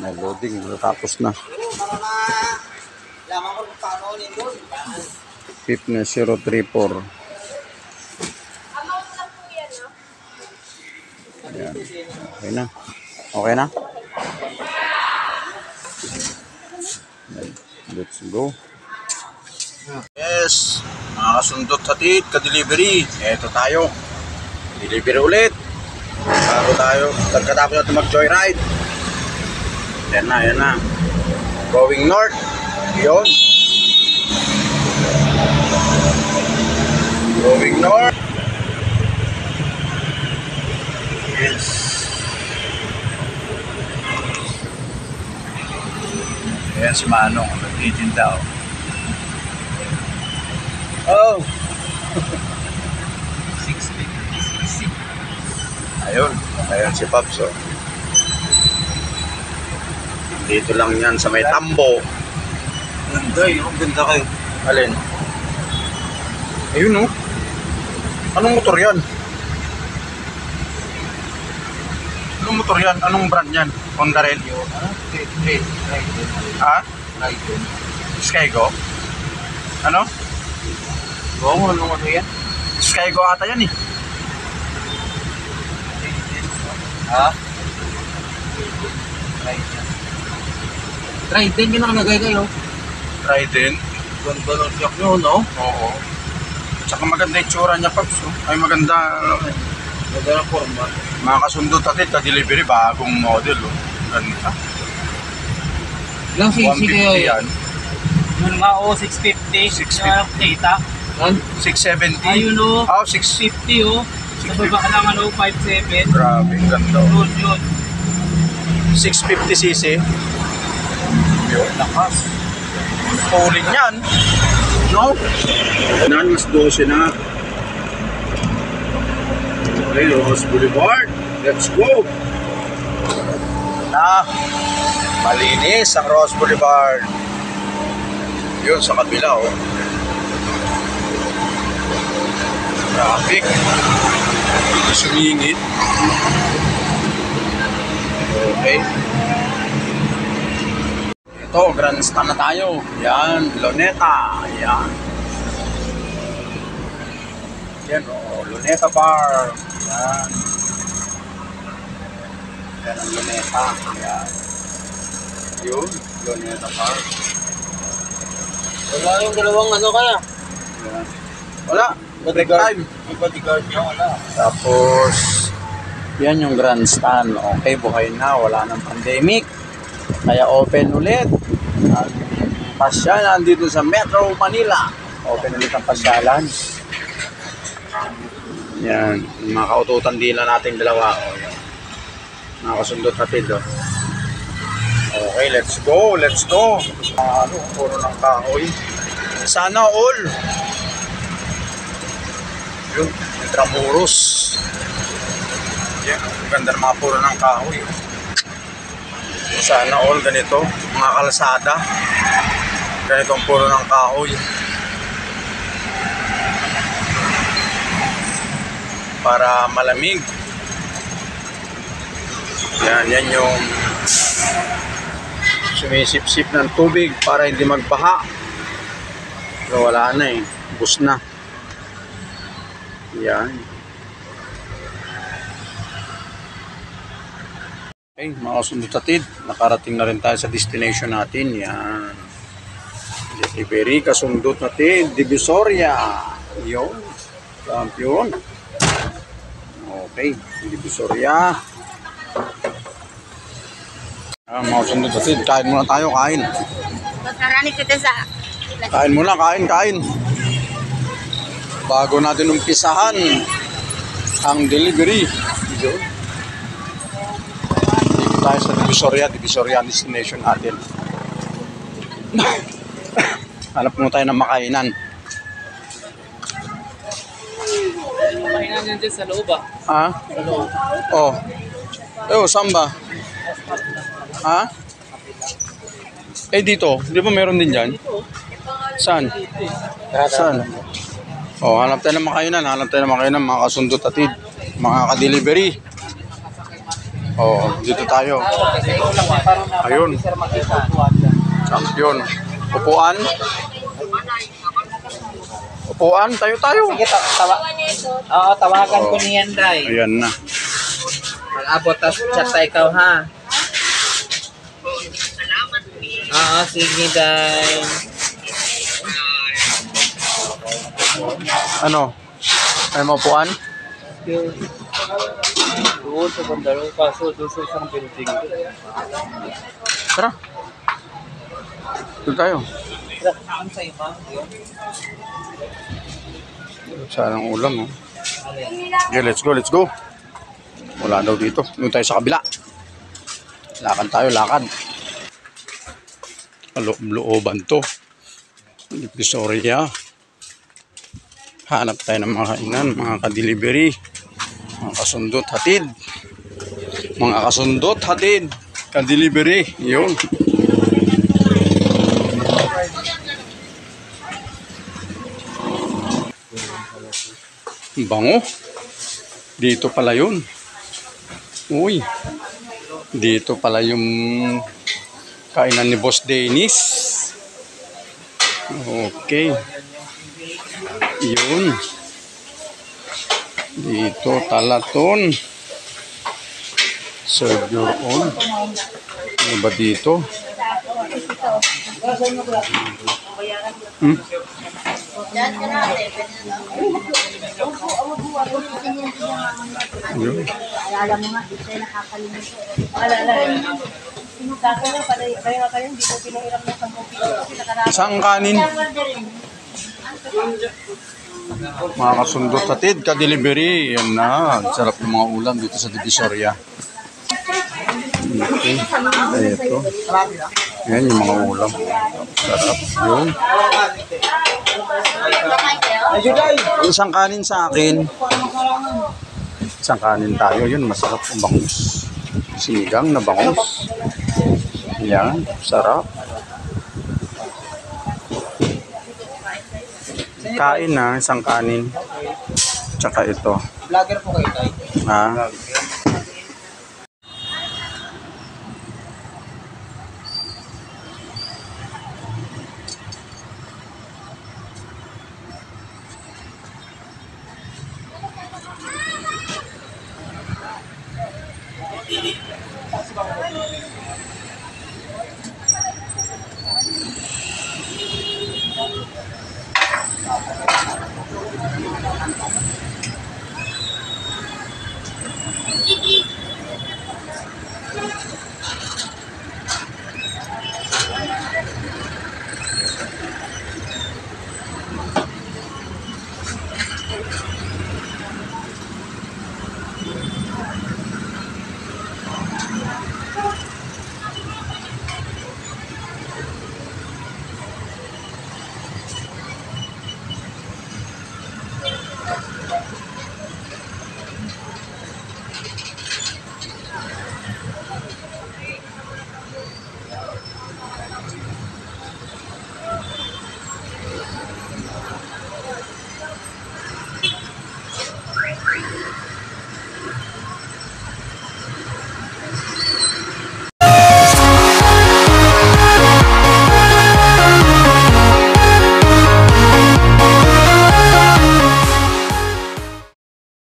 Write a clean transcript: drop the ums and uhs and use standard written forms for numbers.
May loading, natapos na. Fitness 034. Ayan. Okay na. Okay na? Let's go. Yes, mga kasundot hatid, ka-delivery. Eto tayo. Delivery ulit. Bago tayo, pagkatapos natin mag-joyride. Yan na, yan na. Going north. Yun. Going north. Yes. Ayan si Manong, nagtitinda. Oh! 60. Ayun, ayun si Pops. Oh. Dito lang yan sa may tambo. Ganda yun, ganda kayo. Alin? Ayun oh. Anong motor yan? Anong motor yan? Anong brand yan? Honda Rail? Ha? Skygo? Ano? Oo, anong motor yan? Skygo ata yan eh. Ha? Trident yung nakalagay kayo. Trident? Ganda ng siyak nyo, no? Oo. Tsaka maganda yung tsura niya, Pops. Oh. Ay maganda. Ganda ng forma. Mga kasundot natin, ka-delivery, bagong model. Oh. Ganda. Ilang cc kayo 150 yan. Yung mga 650. 650. Yung data. 670. Ayun o. Oh, 650 o. Sa baba ka ng 57. Grabe, ganda. Oh. Yun. 650cc. Yun, lakas. Pulling yan. No? Nan, mas 12 na. Okay, Ross Boulevard. Let's go. Malinis ang Ross Boulevard. Yun, sa kabila, oh. Traffic. Sumingit. Okay. Ito, grandstand na tayo. Yan, Luneta. Yan. Yan, oh, Luneta Bar. Yan. Yan ang Luneta. Yan. Yun, Luneta Bar. Wala yung dalawang ano kaya? Yan. Wala. Bodyguard. Yung bodyguard niya, wala. Tapos, yan yung grandstand. Okay, buhay na. Wala nang pandemic. Kaya open ulit. Ang pasyalan dito sa Metro Manila. Open ulit ang pasyalan. Yan. Mga kaututan dila nating dalawa. Mga kasundot natin do. Okay, let's go. Let's go. Ano, puro ng kahoy. Sana all. Yun, Intramuros. Yan, ang ganda ng mga puro ng kahoy. Sana all ganito, mga kalsada. Ganitong puro ng kahoy. Para malamig. Yan, yan yung sumisip-sip ng tubig para hindi magbaha. Pero wala na eh, bus na. Yan. Okay, mga kasundot atid, nakarating na rin tayo sa destination natin. Yan. Delivery, kasundot natin, Divisoria. Yun. Champion. Okay, Divisoria. Mga kasundot atid, kain muna tayo, kain. Magkarani kita sa... Kain muna, kain. Bago natin umpisahan ang delivery. Yun. Tayo sa Divisoria ang destination natin. Hanap mo tayo ng makainan. Makainan yan dyan sa loob ah. Ha? Sa loob. Oh. Eh, saan ba? Ha? Eh, dito. Di ba meron din dyan? Saan? Saan? Oh, hanap tayo ng makainan. Mga kasundot atid. Mga ka-delivery. Oo, dito tayo. Ayun. Champion. Upuan. Upuan, tayo. Sige, Oo, tawagan ko Oo. niyan, Day. Ayan na. Mag-abot tas chat sa ikaw, ha? Oo, sige, Day. Ano? Ay upuan? Doon sa bandaro, kaso doon sa isang building. Tara. Doon tayo. Ang sa iba, yun. Saan ang ulam, oh. Okay, let's go. Wala daw dito. Doon tayo sa kabila. Lakad tayo. Looban to. Divisoria. Hanap tayo ng mga kainan, mga ka-delivery, mga kasundot hatid, ka-delivery, yun. Bango. Dito pala yun. Uy. Dito pala yung kainan ni Boss Dennis. Okay. Yun. Dito, Talaton. Serve your own. Ano ba dito? Yun. Alala mo nga, di tayo nakakalimutan. Alala. Sinukako na pala, kaya hindi ko pinahiram ng 10 kilo kasi nakarami. Isang kanin. Mga kasundot hatid, ka-delivery. Yan na. Sarap ng mga ulam dito sa Divisoria. Okay. Ito. Yan yung mga ulam. Sarap. Yun. Isang kanin sa akin. Isang kanin tayo. Yun, masarap ang bangus. Sinigang na bangus. Yan, sarap. Kain na, isang kanin. Tsaka ito. Vlogger po kayo, Day. Ah.